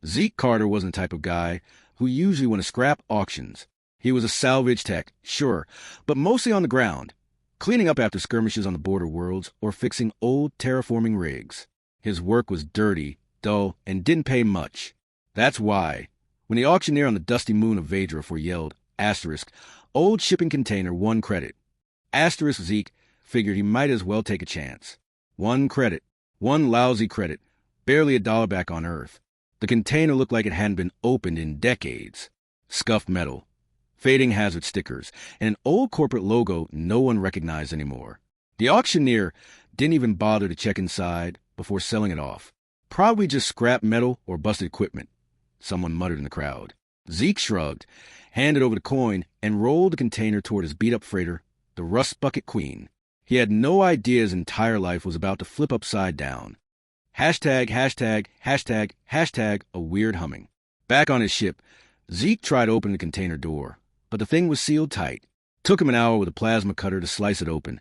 Zeke Carter wasn't the type of guy who usually went to scrap auctions. He was a salvage tech, sure, but mostly on the ground, cleaning up after skirmishes on the border worlds or fixing old terraforming rigs. His work was dirty, dull, and didn't pay much. That's why, when the auctioneer on the dusty moon of Vadra yelled, asterisk, old shipping container 1 credit. Asterisk Zeke figured he might as well take a chance. 1 credit. 1 lousy credit. Barely $1 back on Earth. The container looked like it hadn't been opened in decades. Scuffed metal, fading hazard stickers, and an old corporate logo no one recognized anymore. The auctioneer didn't even bother to check inside before selling it off. Probably just scrap metal or busted equipment, someone muttered in the crowd. Zeke shrugged, handed over the coin, and rolled the container toward his beat-up freighter, the Rust Bucket Queen. He had no idea his entire life was about to flip upside down. Hashtag, hashtag, hashtag, hashtag, a weird humming. Back on his ship, Zeke tried to open the container door, but the thing was sealed tight. Took him an hour with a plasma cutter to slice it open,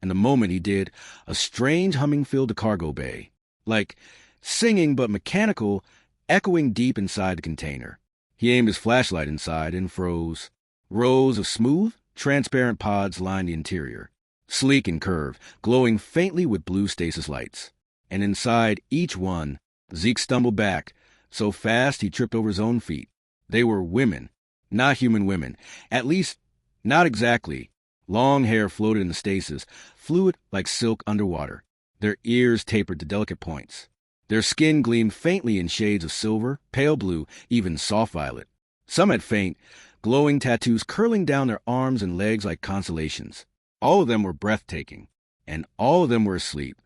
and the moment he did, a strange humming filled the cargo bay. Like singing but mechanical, echoing deep inside the container. He aimed his flashlight inside and froze. Rows of smooth, transparent pods lined the interior, sleek and curved, glowing faintly with blue stasis lights. And inside each one, Zeke stumbled back, so fast he tripped over his own feet. They were women, not human women. At least, not exactly. Long hair floated in the stasis, fluid like silk underwater. Their ears tapered to delicate points. Their skin gleamed faintly in shades of silver, pale blue, even soft violet. Some had faint, glowing tattoos curling down their arms and legs like constellations. All of them were breathtaking, and all of them were asleep.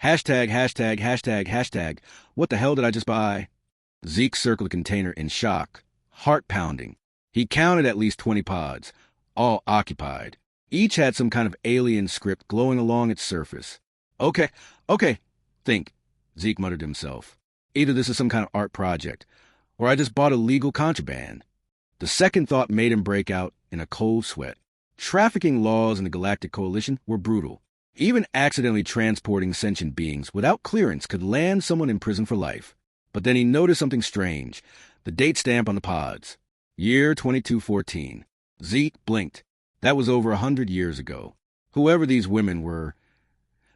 Hashtag, hashtag, hashtag, hashtag, what the hell did I just buy? Zeke circled the container in shock, heart pounding. He counted at least 20 pods, all occupied. Each had some kind of alien script glowing along its surface. Okay, think, Zeke muttered to himself. Either this is some kind of art project, or I just bought illegal contraband. The second thought made him break out in a cold sweat. Trafficking laws in the Galactic Coalition were brutal. Even accidentally transporting sentient beings without clearance could land someone in prison for life. But then he noticed something strange. The date stamp on the pods. Year 2214. Zeke blinked. That was over 100 years ago. Whoever these women were,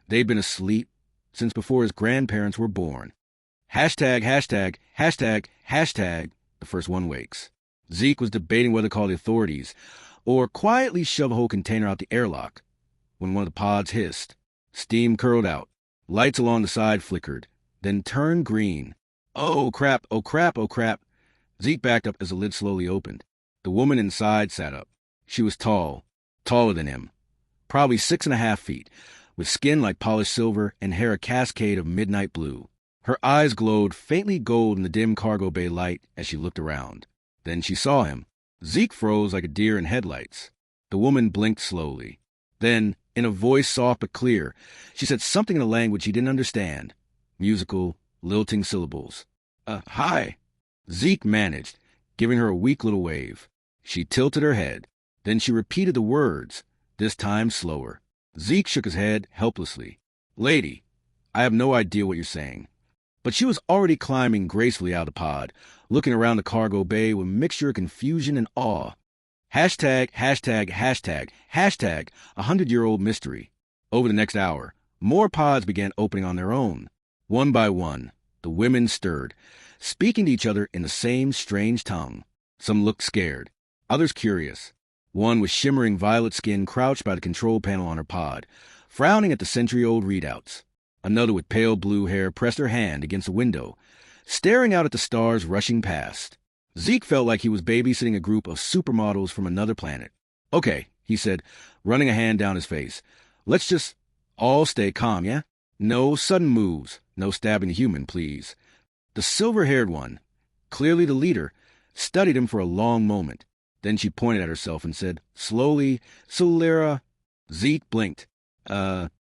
they'd been asleep since before his grandparents were born. Hashtag, hashtag, hashtag, hashtag, the first one wakes. Zeke was debating whether to call the authorities or quietly shove a whole container out the airlock when one of the pods hissed. Steam curled out. Lights along the side flickered, then turned green. Oh crap, oh crap, oh crap. Zeke backed up as the lid slowly opened. The woman inside sat up. She was tall, taller than him, probably 6.5 feet, with skin like polished silver and hair a cascade of midnight blue. Her eyes glowed faintly gold in the dim cargo bay light as she looked around. Then she saw him. Zeke froze like a deer in headlights. The woman blinked slowly. Then, in a voice soft but clear, she said something in a language he didn't understand. Musical, lilting syllables. Hi. Zeke managed, giving her a weak little wave. She tilted her head. Then she repeated the words, this time slower. Zeke shook his head helplessly. Lady, I have no idea what you're saying. But she was already climbing gracefully out of the pod, looking around the cargo bay with a mixture of confusion and awe. Hashtag, hashtag, hashtag, hashtag, 100-year-old mystery. Over the next hour, more pods began opening on their own. One by one, the women stirred, speaking to each other in the same strange tongue. Some looked scared, others curious. One with shimmering violet skin crouched by the control panel on her pod, frowning at the century-old readouts. Another with pale blue hair pressed her hand against the window, staring out at the stars rushing past. Zeke felt like he was babysitting a group of supermodels from another planet. Okay, he said, running a hand down his face. Let's just all stay calm, yeah? No sudden moves, no stabbing a human, please. The silver-haired one, clearly the leader, studied him for a long moment. Then she pointed at herself and said, slowly, Solera. Zeke blinked.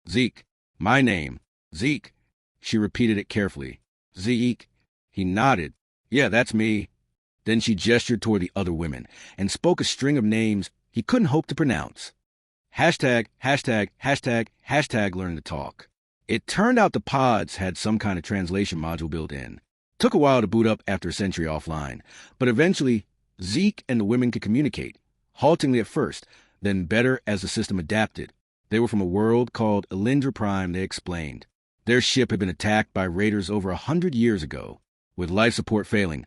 Zeke. My name. Zeke. She repeated it carefully. Zeke. He nodded. Yeah, that's me. Then she gestured toward the other women and spoke a string of names he couldn't hope to pronounce. Hashtag, hashtag, hashtag, hashtag learning to talk. It turned out the pods had some kind of translation module built in. Took a while to boot up after a century offline, but eventually Zeke and the women could communicate, haltingly at first, then better as the system adapted. They were from a world called Elindra Prime, they explained. Their ship had been attacked by raiders over 100 years ago. With life support failing,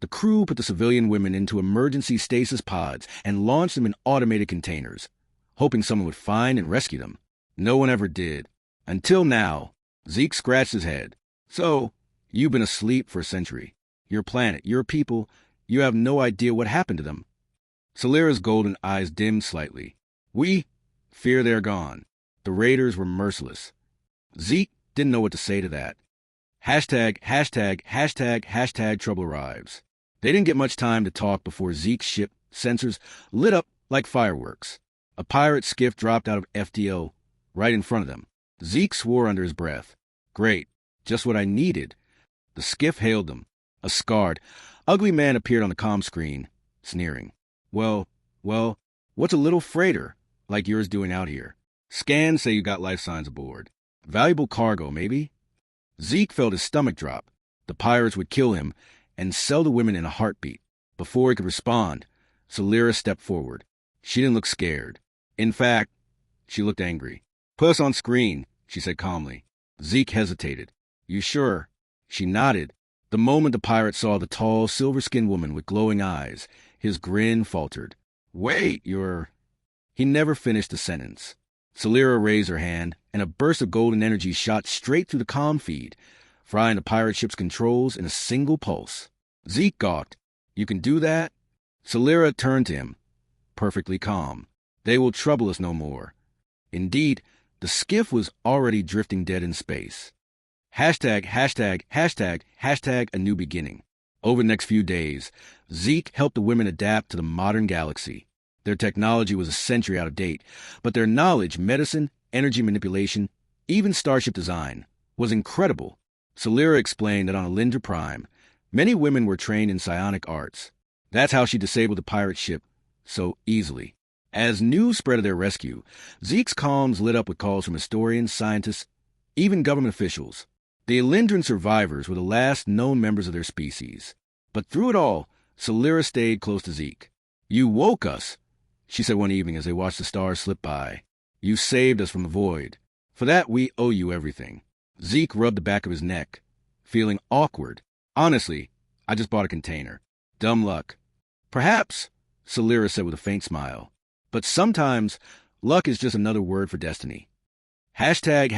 the crew put the civilian women into emergency stasis pods and launched them in automated containers, hoping someone would find and rescue them. No one ever did. Until now. Zeke scratched his head. So, you've been asleep for a century. Your planet, your people, you have no idea what happened to them. Celera's golden eyes dimmed slightly. We fear they're gone. The raiders were merciless. Zeke didn't know what to say to that. Hashtag trouble arrives. They didn't get much time to talk before Zeke's ship sensors lit up like fireworks. A pirate skiff dropped out of FTO right in front of them. Zeke swore under his breath. Great, just what I needed. The skiff hailed them. A scarred, ugly man appeared on the comm screen, sneering. Well, what's a little freighter like yours doing out here? Scans say you got life signs aboard. Valuable cargo, maybe? Zeke felt his stomach drop. The pirates would kill him and sell the women in a heartbeat. Before he could respond, Celera stepped forward. She didn't look scared. In fact, she looked angry. Put us on screen, she said calmly. Zeke hesitated. You sure? She nodded. The moment the pirate saw the tall, silver-skinned woman with glowing eyes, his grin faltered. Wait, you're... He never finished the sentence. Celera raised her hand, and a burst of golden energy shot straight through the comm feed, frying the pirate ship's controls in a single pulse. Zeke gawked. You can do that? Celera turned to him, perfectly calm. They will trouble us no more. Indeed, the skiff was already drifting dead in space. Hashtag a new beginning. Over the next few days, Zeke helped the women adapt to the modern galaxy. Their technology was a century out of date, but their knowledge, medicine, energy manipulation, even starship design, was incredible. Celera explained that on Elindra Prime, many women were trained in psionic arts. That's how she disabled the pirate ship so easily. As news spread of their rescue, Zeke's comms lit up with calls from historians, scientists, even government officials. The Elindran survivors were the last known members of their species. But through it all, Celera stayed close to Zeke. You woke us, she said one evening as they watched the stars slip by. You saved us from the void. For that, we owe you everything. Zeke rubbed the back of his neck, feeling awkward. Honestly, I just bought a container. Dumb luck. Perhaps, Celera said with a faint smile. But sometimes, luck is just another word for destiny. Hashtag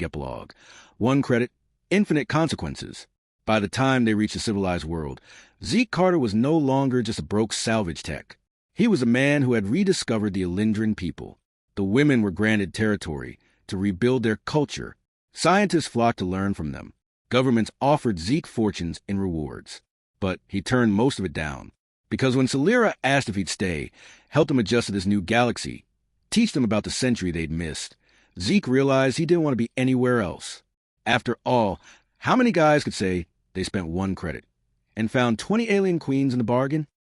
epilogue. One credit, infinite consequences. By the time they reached the civilized world, Zeke Carter was no longer just a broke salvage tech. He was a man who had rediscovered the Elindran people. The women were granted territory to rebuild their culture. Scientists flocked to learn from them. Governments offered Zeke fortunes in rewards. But he turned most of it down. Because when Celera asked if he'd stay, help them adjust to this new galaxy, teach them about the century they'd missed, Zeke realized he didn't want to be anywhere else. After all, how many guys could say they spent one credit and found 20 alien queens in the bargain?